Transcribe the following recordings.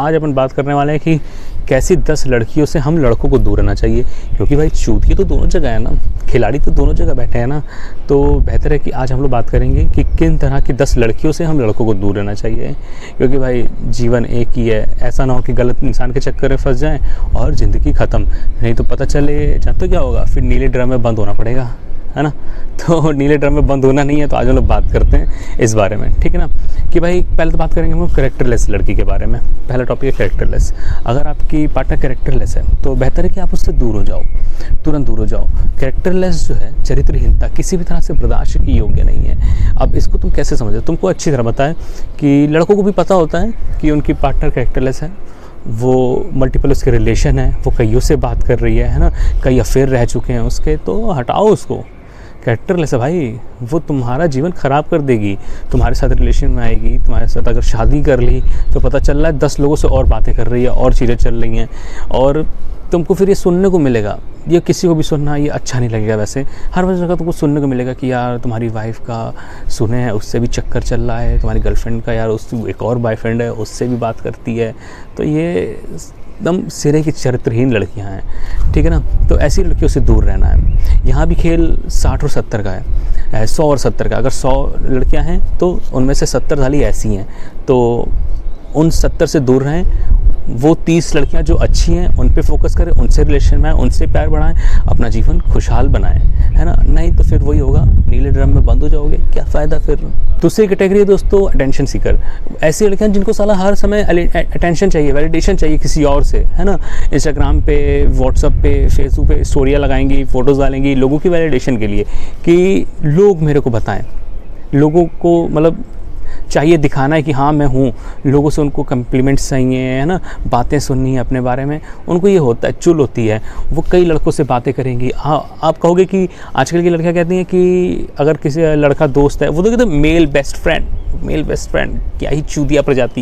आज अपन बात करने वाले हैं कि कैसी 10 लड़कियों से हम लड़कों को दूर रहना चाहिए, क्योंकि भाई चूतिए तो दोनों जगह है ना, खिलाड़ी तो दोनों जगह बैठे हैं ना। तो बेहतर है कि आज हम लोग बात करेंगे कि किन तरह की 10 लड़कियों से हम लड़कों को दूर रहना चाहिए, क्योंकि भाई जीवन एक ही है। ऐसा ना हो कि गलत इंसान के चक्कर में फंस जाएं और ज़िंदगी ख़त्म, नहीं तो पता चले जानते क्या होगा, फिर नीले ड्रम में बंद होना पड़ेगा, है ना। तो नीले ड्रम में बंद होना नहीं है, तो आज हम लोग बात करते हैं इस बारे में, ठीक है ना। कि भाई पहले तो बात करेंगे हम लोग कैरेक्टरलेस लड़की के बारे में। पहला टॉपिक है कैरेक्टरलेस। अगर आपकी पार्टनर कैरेक्टरलेस है तो बेहतर है कि आप उससे दूर हो जाओ, तुरंत दूर हो जाओ। कैरेक्टरलेस जो है, चरित्रहीनता किसी भी तरह से बर्दाश्त की योग्य नहीं है। अब इसको तुम कैसे समझो, तुमको अच्छी तरह पता है कि लड़कों को भी पता होता है कि उनकी पार्टनर कैरेक्टरलेस है, वो मल्टीपल उसके रिलेशन है, वो कईयों से बात कर रही है ना, कई अफेयर रह चुके हैं उसके, तो हटाओ उसको। कैरेक्टरलेस है भाई, वो तुम्हारा जीवन ख़राब कर देगी, तुम्हारे साथ रिलेशन में आएगी, तुम्हारे साथ अगर शादी कर ली तो पता चल रहा है 10 लोगों से और बातें कर रही है और चीज़ें चल रही हैं, और तुमको फिर ये सुनने को मिलेगा। ये किसी को भी सुनना ये अच्छा नहीं लगेगा। वैसे हर वजह का तुमको सुनने को मिलेगा कि यार तुम्हारी वाइफ का सुने हैं, उससे भी चक्कर चल रहा है, तुम्हारी गर्लफ्रेंड का यार उससे एक और बॉयफ्रेंड है, उससे भी बात करती है। तो ये एकदम सिरे की चरित्रहीन लड़कियां हैं, ठीक है ना। तो ऐसी लड़कियों से दूर रहना है। यहाँ भी खेल 60 और 70 का है, 100 और 70 का। अगर 100 लड़कियां हैं तो उनमें से 70 वाली ऐसी हैं, तो उन 70 से दूर रहें। वो 30 लड़कियां जो अच्छी हैं उन पे फोकस करें, उनसे रिलेशन में आए, उनसे प्यार बढ़ाएं, अपना जीवन खुशहाल बनाएं, है ना। नहीं तो फिर वही होगा, नीले ड्रम में बंद हो जाओगे, क्या फ़ायदा फिर। दूसरी कैटेगरी है दोस्तों अटेंशन सीकर। ऐसी लड़कियां जिनको साला हर समय अटेंशन चाहिए, वैलिडेशन चाहिए किसी और से, है ना। इंस्टाग्राम पे, व्हाट्सअप पे, फेसबुक पे स्टोरियाँ लगाएंगी, फ़ोटोज़ डालेंगी लोगों की वैलिडेशन के लिए कि लोग मेरे को बताएं। लोगों को मतलब चाहिए दिखाना है कि हाँ मैं हूँ, लोगों से उनको कम्प्लीमेंट्स चाहिए, है ना, बातें सुननी है अपने बारे में, उनको ये होता है, चुल होती है। वो कई लड़कों से बातें करेंगी। हाँ, आप कहोगे कि आजकल की लड़कियाँ कहती हैं कि अगर किसी लड़का दोस्त है, वो तो कहते हैं male best friend. Male best friend क्या ही चूतिया प्रजाति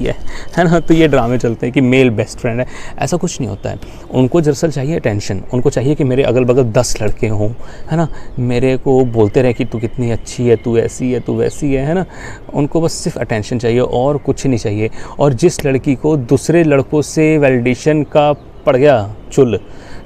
है ना। तो ये ड्रामे चलते हैं कि मेल बेस्ट फ्रेंड है, ऐसा कुछ नहीं होता है। उनको दरअसल चाहिए अटेंशन, उनको चाहिए कि मेरे अगल बगल 10 लड़के हों, है ना, मेरे को बोलते रहे कि तू कितनी अच्छी है, तू ऐसी है, तू वैसी है ना। उनको बस सिर्फ अटेंशन चाहिए और कुछ नहीं चाहिए। और जिस लड़की को दूसरे लड़कों से वैलिडेशन का पड़ गया चुल,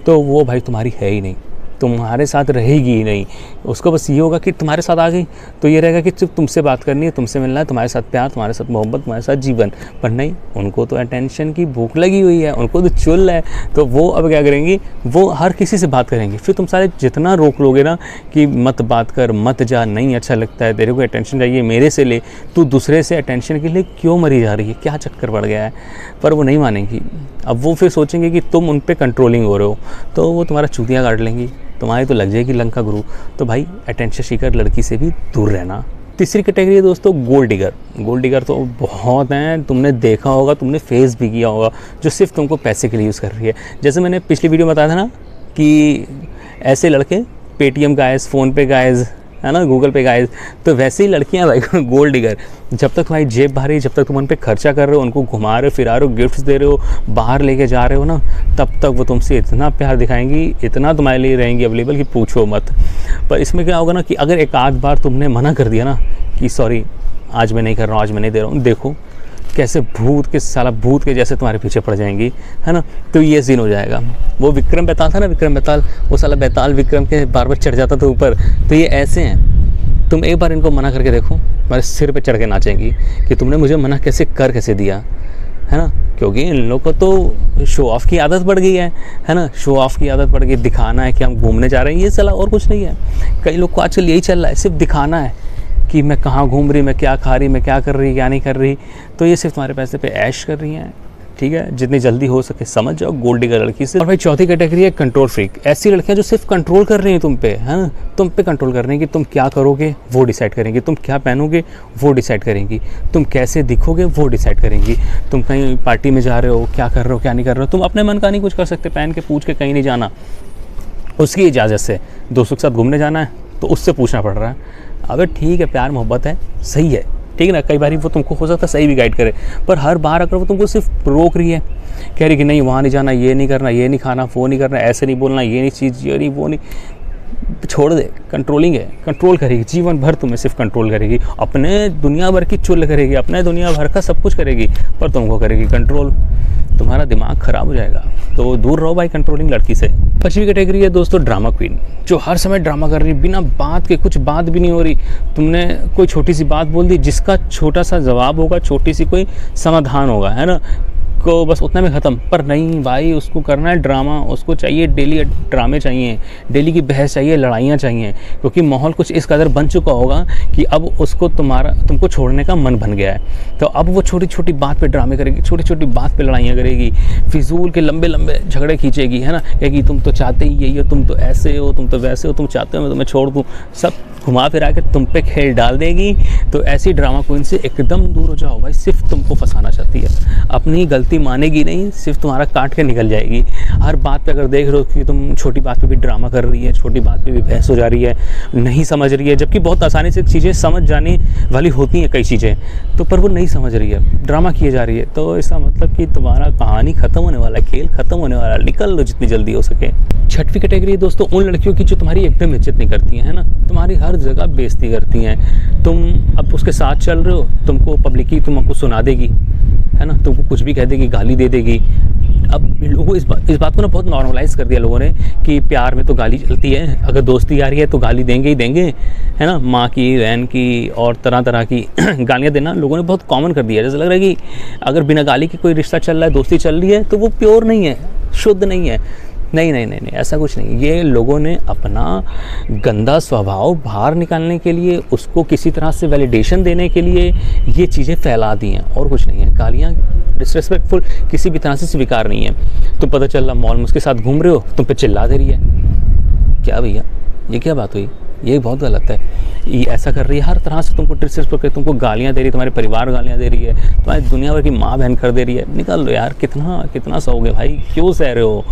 तो वो भाई तुम्हारी है ही नहीं, तुम्हारे साथ रहेगी ही नहीं। उसको बस ये होगा कि तुम्हारे साथ आ गई तो ये रहेगा कि सिर्फ तुमसे बात करनी है, तुमसे मिलना है, तुम्हारे साथ प्यार, तुम्हारे साथ मोहब्बत, तुम्हारे साथ जीवन। पर नहीं, उनको तो अटेंशन की भूख लगी हुई है, उनको तो चुल है। तो वो अब क्या करेंगी, वो हर किसी से बात करेंगी। फिर तुम सारे जितना रोक लोगे ना कि मत बात कर, मत जा, नहीं अच्छा लगता है, तेरे को अटेंशन चाहिए, मेरे से ले, तू दूसरे से अटेंशन के लिए क्यों मरी जा रही है, क्या चक्कर पड़ गया है। पर वो नहीं मानेंगी। अब वो फिर सोचेंगे कि तुम उन पर कंट्रोलिंग हो रहे हो, तो वो तुम्हारा चूतियाँ काट लेंगी, तुम्हारी तो लग जाएगी लंका गुरु। तो भाई अटेंशन सीकर लड़की से भी दूर रहना। तीसरी कैटेगरी है दोस्तों गोल्ड डिगर। गोल्ड डिगर तो बहुत हैं, तुमने देखा होगा, तुमने फेस भी किया होगा, जो सिर्फ तुमको पैसे के लिए यूज़ कर रही है। जैसे मैंने पिछली वीडियो में बताया था ना कि ऐसे लड़के पेटीएम गाइज, फ़ोनपे गाइज, है ना, गूगल पे गाइज, तो वैसे ही लड़कियां भाई गोल्ड डिगर। जब तक तुम्हारी जेब भरी, जब तक तुम उन पे खर्चा कर रहे हो, उनको घुमा रहे हो, फिरा रहे हो, गिफ्ट्स दे रहे हो, बाहर लेके जा रहे हो ना, तब तक वो तुमसे इतना प्यार दिखाएंगी, इतना तुम्हारे लिए रहेंगी अवेलेबल कि पूछो मत। पर इसमें क्या होगा ना कि अगर एक आध बार तुमने मना कर दिया ना कि सॉरी आज मैं नहीं कर रहा हूँ, आज मैं नहीं दे रहा हूँ, देखो कैसे भूत के जैसे तुम्हारे पीछे पड़ जाएंगी, है ना। तो ये सीन हो जाएगा। वो विक्रम बेताल था ना, विक्रम बेताल, वो साला बेताल विक्रम के बार बार चढ़ जाता था ऊपर। तो ये ऐसे हैं, तुम एक बार इनको मना करके देखो, तुम्हारे सिर पे चढ़ के नाचेंगी कि तुमने मुझे मना कैसे दिया, है ना। क्योंकि इन लोगों को तो शो ऑफ की आदत पड़ गई है ना, शो ऑफ की आदत पड़ गई, दिखाना है कि हम घूमने जा रहे हैं, ये साला और कुछ नहीं है। कई लोग को आजकल यही चल रहा है, सिर्फ दिखाना है कि मैं कहाँ घूम रही, मैं क्या खा रही, मैं क्या कर रही, क्या नहीं कर रही। तो ये सिर्फ तुम्हारे पैसे पे ऐश कर रही हैं, ठीक है। जितनी जल्दी हो सके समझ जाओ गोल्ड डिगर लड़की से। और भाई चौथी कैटेगरी है कंट्रोल फ्रीक। ऐसी लड़कियां जो सिर्फ कंट्रोल कर रही हैं तुम पे, है ना, तुम पे कंट्रोल कर रही हैं कि तुम क्या करोगे वो डिसाइड करेंगी, तुम क्या पहनोगे वो डिसाइड करेंगी, तुम कैसे दिखोगे वो डिसाइड करेंगी, तुम कहीं पार्टी में जा रहे हो, क्या कर रहे हो क्या नहीं कर रहे हो, तुम अपने मन का नहीं कुछ कर सकते। पहन के पूछ के कहीं नहीं जाना, उसकी इजाज़त से। दोस्तों के साथ घूमने जाना है तो उससे पूछना पड़ रहा है। अगर ठीक है, प्यार मोहब्बत है, सही है, ठीक है ना। कई बार वो तुमको हो सकता है सही भी गाइड करे, पर हर बार अगर वो तुमको सिर्फ रोक रही है, कह रही कि नहीं वहाँ नहीं जाना, ये नहीं करना, ये नहीं खाना, वो नहीं करना, ऐसे नहीं बोलना, ये नहीं चीज़, ये नहीं वो नहीं, छोड़ दे। कंट्रोलिंग है, कंट्रोल करेगी जीवन भर, तुम्हें सिर्फ कंट्रोल करेगी, अपने दुनिया भर की चुल करेगी, अपने दुनिया भर का सब कुछ करेगी, पर तुमको करेगी कंट्रोल। तुम्हारा दिमाग ख़राब हो जाएगा। तो दूर रहो भाई कंट्रोलिंग लड़की से। 5वीं कैटेगरी है दोस्तों ड्रामा क्वीन, जो हर समय ड्रामा कर रही, बिना बात के, कुछ बात भी नहीं हो रही, तुमने कोई छोटी सी बात बोल दी जिसका छोटा सा जवाब होगा, छोटी सी कोई समाधान होगा, है ना, को बस उतने में ख़त्म। पर नहीं भाई, उसको करना है ड्रामा, उसको चाहिए डेली ड्रामे चाहिए, डेली की बहस चाहिए, लड़ाइयाँ चाहिए, क्योंकि माहौल कुछ इस कदर बन चुका होगा कि अब उसको तुमको छोड़ने का मन बन गया है। तो अब वो छोटी छोटी बात पे ड्रामे करेगी, छोटी छोटी बात पे लड़ाइयाँ करेगी, फिजूल के लंबे लंबे झगड़े खींचेगी, है ना, कहेगी तुम तो चाहते ही यही हो, तुम तो ऐसे हो, तुम तो वैसे हो, तुम चाहते हो मैं तुम्हें छोड़ दूँ, सब घुमा फिरा के तुम पे खेल डाल देगी। तो ऐसी ड्रामा क्वीन से एकदम दूर हो जाओ भाई, सिर्फ तुमको फंसाना चाहती है, अपनी गलती मानेगी नहीं, सिर्फ तुम्हारा काट के निकल जाएगी। हर बात पे अगर देख रहे हो कि तुम छोटी बात पे भी ड्रामा कर रही है, छोटी बात पे भी बहस हो जा रही है, नहीं समझ रही है, जबकि बहुत आसानी से चीज़ें समझ जाने वाली होती हैं कई चीज़ें, तो पर वो नहीं समझ रही है, ड्रामा किए जा रही है, तो इसका मतलब कि तुम्हारा कहानी ख़त्म होने वाला है, खेल ख़त्म होने वाला है, निकल लो जितनी जल्दी हो सके। 6वीं कैटेगरी है दोस्तों उन लड़कियों की जो तुम्हारी एकदम इज्जत नहीं करती हैं, है ना, तुम्हारी हर जगह बेइज्जती करती हैं। तुम अब उसके साथ चल रहे हो, तुमको पब्लिकली तुमको सुना देगी, है ना, तुमको कुछ भी कह देगी, गाली दे देगी। अब लोगों इस बात को ना बहुत नॉर्मलाइज़ कर दिया लोगों ने कि प्यार में तो गाली चलती है, अगर दोस्ती आ रही है तो गाली देंगे ही देंगे, है ना, माँ की, बहन की और तरह तरह की गालियाँ देना लोगों ने बहुत कॉमन कर दिया है। जैसे लग रहा है कि अगर बिना गाली के कोई रिश्ता चल रहा है, दोस्ती चल रही है, तो वो प्योर नहीं है, शुद्ध नहीं है। नहीं नहीं नहीं नहीं, ऐसा कुछ नहीं। ये लोगों ने अपना गंदा स्वभाव बाहर निकालने के लिए, उसको किसी तरह से वैलिडेशन देने के लिए ये चीज़ें फैला दी हैं, और कुछ नहीं है। गालियाँ डिसरेस्पेक्टफुल किसी भी तरह से स्वीकार नहीं है। तो पता चल रहा मॉल में उसके साथ घूम रहे हो, तुम पे चिल्ला दे रही है, क्या भैया ये क्या बात हुई, ये बहुत गलत है, ये ऐसा कर रही है, हर तरह से तुमको डिसरिस्पेक्ट करके तुमको गालियाँ दे रही है, तुम्हारे परिवार गालियाँ दे रही है, तुम्हारी दुनिया भर की माँ बहन कर दे रही है। निकल लो यार, कितना सहोगे भाई, क्यों सह रहे हो।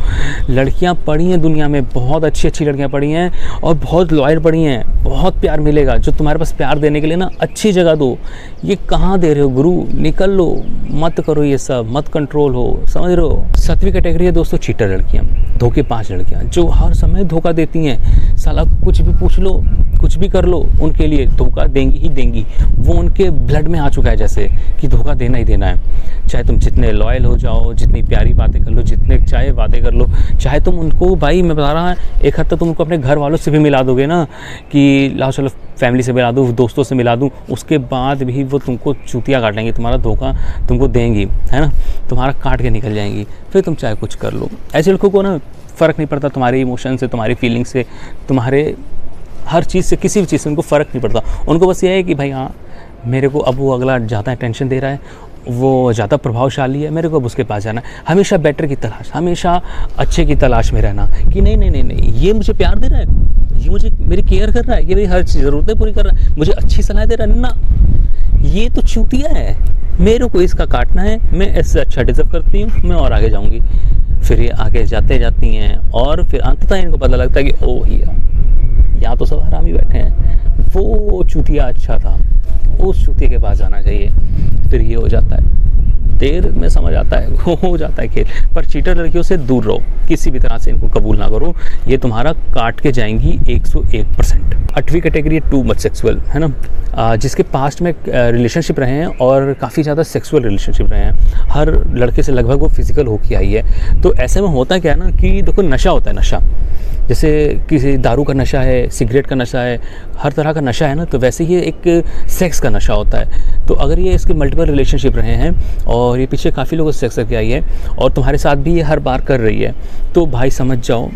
लड़कियाँ पढ़ी हैं दुनिया में, बहुत अच्छी अच्छी लड़कियाँ पढ़ी हैं और बहुत लॉयल पढ़ी हैं, बहुत प्यार मिलेगा। जो तुम्हारे पास प्यार देने के लिए ना अच्छी जगह दो, ये कहाँ दे रहे हो गुरु, निकल लो, मत करो ये सब, मत कंट्रोल हो, समझ रहे हो। 7वीं कैटेगरी है दोस्तों चीटर लड़कियाँ, धोखेबाज लड़कियाँ, जो हर समय धोखा देती हैं। साला कुछ भी पूछ लो, कुछ भी कर लो, उनके लिए धोखा देंगी ही देंगी। वो उनके ब्लड में आ चुका है, जैसे कि धोखा देना ही देना है। चाहे तुम जितने लॉयल हो जाओ, जितनी प्यारी बातें कर लो, जितने चाहे वादे कर लो, चाहे तुम उनको, भाई मैं बता रहा, एक हद तक तुम उनको अपने घर वालों से भी मिला दोगे ना, कि लाओ चलो फैमिली से मिला दूँ, दोस्तों से मिला दूँ, उसके बाद भी वो तुमको चूतिया काट लेंगी, तुम्हारा धोखा तुमको देंगी, है ना, तुम्हारा काट के निकल जाएंगी। फिर तुम चाहे कुछ कर लो। ऐसे लड़कों को ना फ़र्क नहीं पड़ता तुम्हारे इमोशन से, तुम्हारी फीलिंग से, तुम्हारे हर चीज़ से, किसी भी चीज़ से उनको फ़र्क नहीं पड़ता। उनको बस ये है कि भाई हाँ, मेरे को अब वो अगला ज़्यादा अटेंशन दे रहा है, वो ज़्यादा प्रभावशाली है, मेरे को अब उसके पास जाना है। हमेशा बेटर की तलाश, हमेशा अच्छे की तलाश में रहना, कि नहीं नहीं नहीं नहीं, ये मुझे प्यार दे रहा है, ये मुझे मेरी केयर कर रहा है, ये मेरी हर ज़रूरतें पूरी कर रहा है, मुझे अच्छी सलाह दे रहा है ना, ये तो चूतिया है, मेरे को इसका काटना है, मैं इससे अच्छा डिज़र्व करती हूँ, मैं और आगे जाऊँगी। फिर ये आगे जाती हैं और फिर अंततः इनको पता लगता है कि ओ हिया, यहाँ तो सब हरामी बैठे हैं, वो चूतिया अच्छा था, उस चूतिया के पास जाना चाहिए। फिर ये हो जाता है, देर में समझ आता है, हो जाता है खेल। पर चीटर लड़कियों से दूर रहो, किसी भी तरह से इनको कबूल ना करो, ये तुम्हारा काट के जाएंगी 101%। 8वीं कैटेगरी है टू मच सेक्सुअल, है ना, जिसके पास्ट में रिलेशनशिप रहे हैं और काफ़ी ज़्यादा सेक्सुअल रिलेशनशिप रहे हैं, हर लड़के से लगभग वो फिजिकल होके आई है। तो ऐसे में होता क्या है ना कि देखो, नशा होता है, नशा जैसे किसी दारू का नशा है, सिगरेट का नशा है, हर तरह का नशा है ना, तो वैसे ही एक सेक्स का नशा होता है। तो अगर ये इसके मल्टीपल रिलेशनशिप रहे हैं और ये पीछे काफ़ी लोगों से सेक्स करके आई है और तुम्हारे साथ भी ये हर बार कर रही है, तो भाई समझ जाओ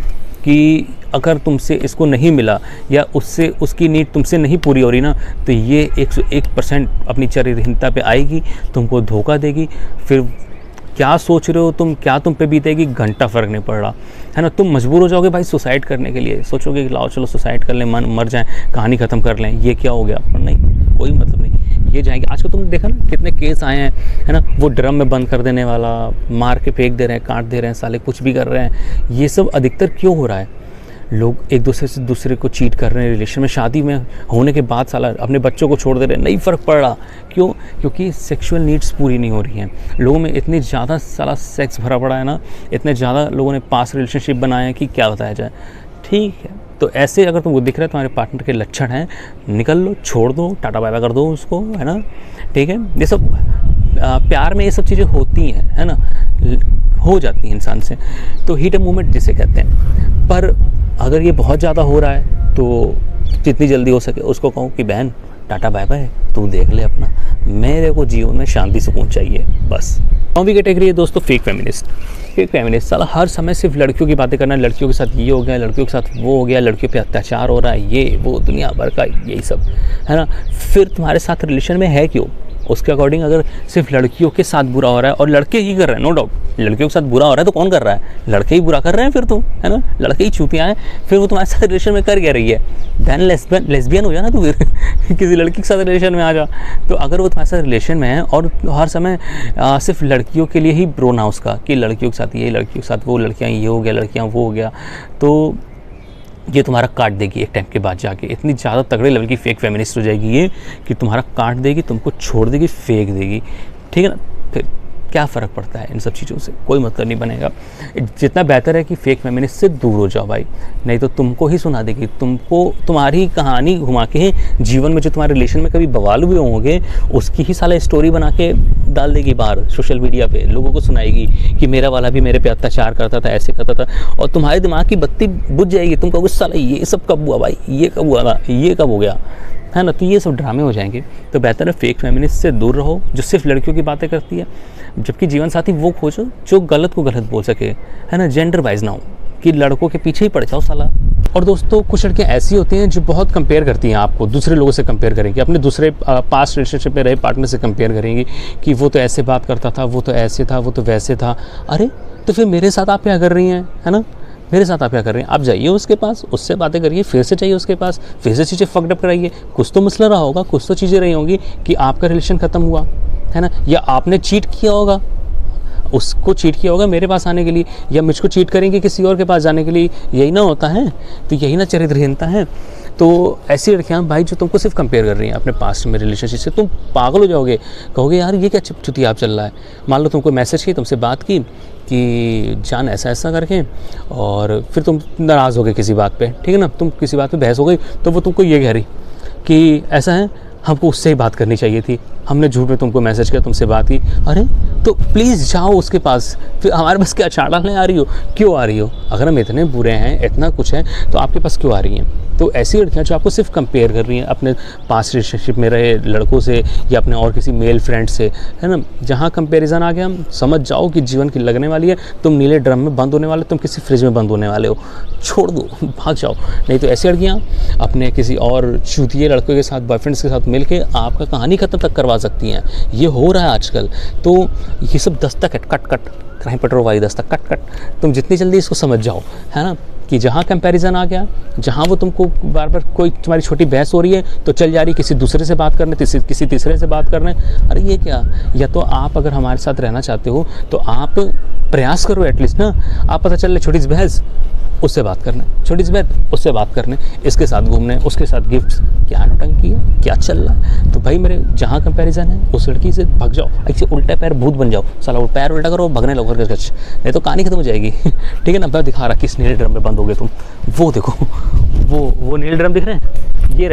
कि अगर तुमसे इसको नहीं मिला या उससे उसकी नीड तुमसे नहीं पूरी हो रही ना, तो ये 101% अपनी चरित्रहीनता पे आएगी, तुमको धोखा देगी। फिर क्या सोच रहे हो तुम, क्या तुम पे बीतेगी, घंटा फ़र्क नहीं पड़ रहा, है ना। तुम मजबूर हो जाओगे भाई सुसाइड करने के लिए, सोचोगे कि लाओ चलो सुसाइड कर लें, मर जाएं, कहानी ख़त्म कर लें, ये क्या हो गया। पर नहीं, कोई मतलब नहीं, ये जाएंगे। आजकल तुमने देखा ना कितने केस आए हैं, है ना, वो ड्रम में बंद कर देने वाला, मार के फेंक दे रहे हैं, काट दे रहे हैं, साले कुछ भी कर रहे हैं। ये सब अधिकतर क्यों हो रहा है? लोग एक दूसरे से दूसरे को चीट कर रहे हैं, रिलेशन में, शादी में होने के बाद साला अपने बच्चों को छोड़ दे रहे हैं, नहीं फ़र्क पड़ रहा। क्यों? क्योंकि सेक्सुअल नीड्स पूरी नहीं हो रही हैं। लोगों में इतनी ज़्यादा साला सेक्स भरा पड़ा है ना, इतने ज़्यादा लोगों ने पास रिलेशनशिप बनाए हैं कि क्या बताया जाए। ठीक है, तो ऐसे अगर तुमको दिख रहा है तुम्हारे पार्टनर के लक्षण हैं, निकल लो, छोड़ दो, टाटा बाय बाय कर दो उसको, है ना। ठीक है, ये सब प्यार में ये सब चीज़ें होती हैं, है ना। हो जाती हैं इंसान से, तो हीट अप मोमेंट जिसे कहते हैं। पर अगर ये बहुत ज़्यादा हो रहा है तो जितनी जल्दी हो सके उसको कहूँ कि बहन टाटा बाय बाय, तू देख ले अपना, मेरे को जीवन में शांति सुकून चाहिए बस। 9वीं कैटेगरी है दोस्तों फेक फेमिनिस्ट। फेक फेमिनिस्ट साला हर समय सिर्फ लड़कियों की बातें करना, लड़कियों के साथ ये हो गया, लड़कियों के साथ वो हो गया, लड़कियों पे अत्याचार हो रहा है, ये वो दुनिया भर का यही सब है ना। फिर तुम्हारे साथ रिलेशन में है क्यों? उसके अकॉर्डिंग अगर सिर्फ लड़कियों के साथ बुरा हो रहा है और लड़के ही कर रहे हैं, नो डाउट लड़कियों के साथ बुरा हो रहा है तो कौन कर रहा है? लड़के ही बुरा कर रहे हैं फिर तो, है ना, लड़के ही चूतियाँ हैं। फिर वो तुम्हारे साथ रिलेशन में कर क्या रही है? देन लेस्बियन हो जा ना तू फिर किसी लड़की के साथ रिलेशन में आ जा। तो अगर वो तुम्हारे साथ रिलेशन में है और हर समय सिर्फ लड़कियों के लिए ही रोना उसका कि लड़कियों के साथ ये, लड़कियों के साथ वो, लड़कियाँ ये हो गया, लड़कियाँ वो हो गया, तो ये तुम्हारा काट देगी एक टाइम के बाद जाके। इतनी ज़्यादा तगड़े लेवल की फेक फेमिनिस्ट हो जाएगी ये कि तुम्हारा काट देगी, तुमको छोड़ देगी, फेंक देगी, ठीक है ना। फिर क्या फ़र्क पड़ता है इन सब चीज़ों से? कोई मतलब नहीं बनेगा। जितना बेहतर है कि फेक फेमिनिस्ट से दूर हो जाओ भाई, नहीं तो तुमको ही सुना देगी, तुमको तुम्हारी कहानी घुमा के जीवन में जो तुम्हारे रिलेशन में कभी बवाल हुए होंगे उसकी ही साला स्टोरी बना के डाल देगी बाहर सोशल मीडिया पे, लोगों को सुनाएगी कि मेरा वाला भी मेरे पे अत्याचार करता था, ऐसे करता था, और तुम्हारे दिमाग की बत्ती बुझ जाएगी। तुम कहोगे साला ये सब कब हुआ भाई, ये कब हुआ था, ये कब हो गया, है ना। तो ये सब ड्रामे हो जाएंगे। तो बेहतर है फेक फेमिनिस्ट से दूर रहो जो सिर्फ लड़कियों की बातें करती है, जबकि जीवन साथी वो खोजो जो गलत को गलत बोल सके, है ना, जेंडर वाइज ना हो कि लड़कों के पीछे ही पड़ जाओ साला। और दोस्तों कुछ लड़कियाँ ऐसी होती हैं जो बहुत कंपेयर करती हैं आपको, दूसरे लोगों से कंपेयर करेंगी, अपने दूसरे पास्ट रिलेशनशिप में रहे पार्टनर से कंपेयर करेंगी कि वो तो ऐसे बात करता था, वो तो ऐसे था, वो तो वैसे था। अरे तो फिर मेरे साथ आप क्या कर रही हैं, है ना, मेरे साथ आप क्या कर रहे हैं? आप जाइए उसके पास, उससे बातें करिए, फिर से चाहिए उसके पास, फिर से चीज़ें फक्ड अप कराइए। कुछ तो मसला रहा होगा, कुछ तो चीज़ें रही होंगी कि आपका रिलेशन ख़त्म हुआ, है ना, या आपने चीट किया होगा, उसको चीट किया होगा मेरे पास आने के लिए, या मुझको चीट करेंगे किसी और के पास जाने के लिए। यही ना होता है? तो यही ना चरित्रहीनता है। तो ऐसी लड़कियाँ भाई जो तुमको सिर्फ कंपेयर कर रही हैं अपने पास्ट में रिलेशनशिप से, तुम पागल हो जाओगे, कहोगे यार ये क्या चुतिया आप चल रहा है। मान लो तुमको मैसेज की, तुमसे बात की कि जान ऐसा ऐसा करके, और फिर तुम नाराज़ हो गए किसी बात पे, ठीक है ना, तुम किसी बात पे बहस हो गई, तो वो तुमको ये कह रही कि ऐसा है, हमको उससे ही बात करनी चाहिए थी, हमने झूठ में तुमको मैसेज किया, तुमसे बात की। अरे तो प्लीज़ जाओ उसके पास, फिर हमारे पास क्या चाड़ डालने आ रही हो, क्यों आ रही हो? अगर हम इतने बुरे हैं, इतना कुछ है, तो आपके पास क्यों आ रही हैं? तो ऐसी लड़कियाँ जो आपको सिर्फ कंपेयर कर रही हैं अपने पास्ट रिलेशनशिप में रहे लड़कों से या अपने और किसी मेल फ्रेंड से, है ना, जहाँ कंपैरिजन आ गया, समझ जाओ कि जीवन की लगने वाली है, तुम नीले ड्रम में बंद होने वाले, तुम किसी फ्रिज में बंद होने वाले हो, छोड़ दो, भाग जाओ। नहीं तो ऐसी लड़कियाँ अपने किसी और चूतिए लड़कों के साथ, बॉयफ्रेंड्स के साथ मिल के आपका कहानी ख़त्म तक करवा सकती हैं। ये हो रहा है आजकल। तो ये सब दस्तक है, कट कट क्राइम पेट्रोल वाली दस्तक, कट कट। तुम जितनी जल्दी इसको समझ जाओ, है ना, कि जहाँ कंपैरिजन आ गया, जहाँ वो तुमको बार बार कोई तुम्हारी छोटी बहस हो रही है तो चल जा रही किसी दूसरे से बात करने, किसी तीसरे से बात करने। अरे ये क्या? या तो आप अगर हमारे साथ रहना चाहते हो तो आप प्रयास करो एटलीस्ट ना, आप पता चल छोटी सी बहस उससे बात करने, छोटी सी बहस उससे बात करने, इसके साथ घूमने, उसके साथ गिफ्ट्स, क्या नौटंकी है, क्या चल रहा है? तो भाई मेरे जहाँ कंपैरिजन है उस लड़की से भाग जाओ, ऐसे उल्टा पैर भूत बन जाओ, साला पैर उल्टा करो, भगने लगो कर गच, नहीं तो कहानी खत्म हो जाएगी। ठीक है ना। मैं दिखा रहा किस नीले ड्रम में बंद हो गए तुम, वो देखो, वो नीले ड्रम दिख रहे हैं, ये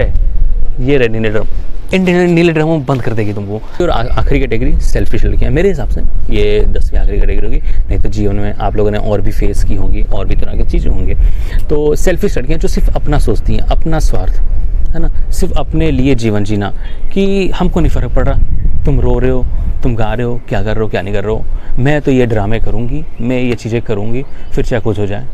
रहे नीले ड्रम, इन नीले ड्रमों में बंद कर देगी तुमको। और आखिरी कैटेगरी सेल्फिश लड़कियाँ, मेरे हिसाब से ये 10वीं आखिरी कैटेगरी होगी, नहीं तो जीवन में आप लोगों ने और भी फेस की होंगी, और भी तरह की चीज़ें होंगी। तो सेल्फिश लड़कियाँ जो सिर्फ अपना सोचती हैं, अपना स्वार्थ, है ना, सिर्फ अपने लिए जीवन जीना, कि हमको नहीं फ़र्क पड़ रहा तुम रो रहे हो, तुम गा रहे हो, क्या कर रहे हो, क्या नहीं कर रहे हो, मैं तो ये ड्रामे करूँगी, मैं ये चीज़ें करूँगी, फिर चाहे कुछ हो जाए।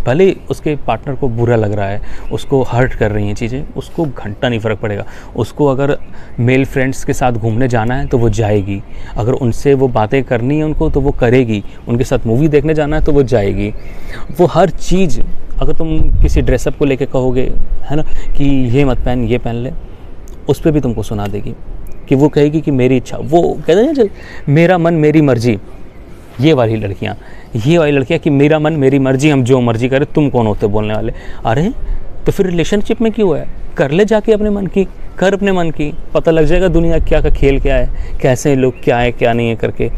भले उसके पार्टनर को बुरा लग रहा है, उसको हर्ट कर रही हैं चीज़ें, उसको घंटा नहीं फ़र्क पड़ेगा। उसको अगर मेल फ्रेंड्स के साथ घूमने जाना है तो वो जाएगी, अगर उनसे वो बातें करनी है उनको तो वो करेगी, उनके साथ मूवी देखने जाना है तो वो जाएगी। वो हर चीज़, अगर तुम किसी ड्रेसअप को लेके कहोगे, है ना, कि ये मत पहन, ये पहन ले, उस पर भी तुमको सुना देगी, कि वो कहेगी कि मेरी इच्छा, वो कहते हैं ना मेरा मन मेरी मर्जी, ये वाली लड़कियाँ कि मेरा मन मेरी मर्जी, हम जो मर्जी करें, तुम कौन होते बोलने वाले। अरे तो फिर रिलेशनशिप में क्यों है? कर ले जाके अपने मन की, कर अपने मन की, पता लग जाएगा दुनिया क्या का खेल क्या है, कैसे लोग क्या है क्या नहीं है करके।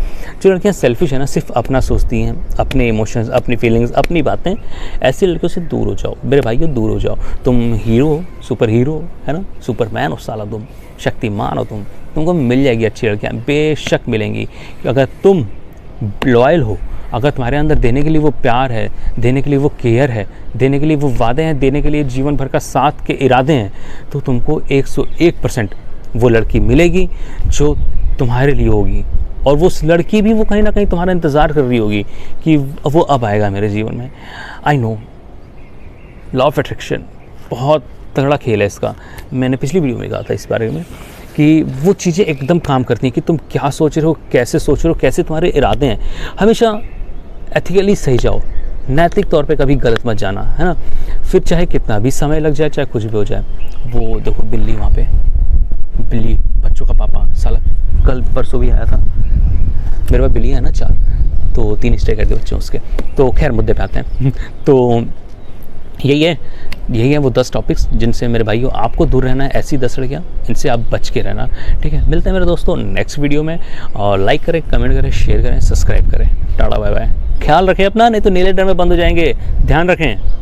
जो लड़कियाँ सेल्फिश है ना, सिर्फ अपना सोचती हैं, अपने इमोशंस, अपनी फीलिंग्स, अपनी बातें, ऐसी लड़कियों से दूर हो जाओ मेरे भाइयों, दूर हो जाओ। तुम हीरो हो, सुपर हीरो है ना, सुपरमैन हो साला, तुम शक्तिमान हो, तुमको मिल जाएगी अच्छी लड़कियाँ, बेशक मिलेंगी। अगर तुम लॉयल हो अगर तुम्हारे अंदर देने के लिए वो प्यार है, देने के लिए वो केयर है, देने के लिए वो वादे हैं, देने के लिए जीवन भर का साथ के इरादे हैं, तो तुमको 101% वो लड़की मिलेगी जो तुम्हारे लिए होगी। और वो लड़की भी वो कहीं ना कहीं तुम्हारा इंतज़ार कर रही होगी कि वो अब आएगा मेरे जीवन में। I know law of attraction बहुत तगड़ा खेल है इसका। मैंने पिछली वीडियो में कहा था इस बारे में कि वो चीज़ें एकदम काम करती हैं कि तुम क्या सोच रहे हो, कैसे सोच रहे हो, कैसे तुम्हारे इरादे हैं। हमेशा एथिकली सही जाओ, नैतिक तौर पे कभी गलत मत जाना, है ना। फिर चाहे कितना भी समय लग जाए, चाहे कुछ भी हो जाए। वो देखो बिल्ली वहाँ पे, बिल्ली बच्चों का पापा साला कल परसों भी आया था। मेरे पास बिल्ली है ना 4, तो 3 स्टे कर दिए बच्चों उसके। तो खैर मुद्दे पे आते हैं। तो यही है वो 10 टॉपिक्स जिनसे मेरे भाइयों आपको दूर रहना है। ऐसी 10 लड़कियाँ, इनसे आप बच के रहना, ठीक है। मिलते हैं मेरे दोस्तों नेक्स्ट वीडियो में। और लाइक करें, कमेंट करें, शेयर करें, सब्सक्राइब करें। Tata bye bye. ख्याल रखें अपना, नहीं तो नीले डर में बंद हो जाएंगे। ध्यान रखें।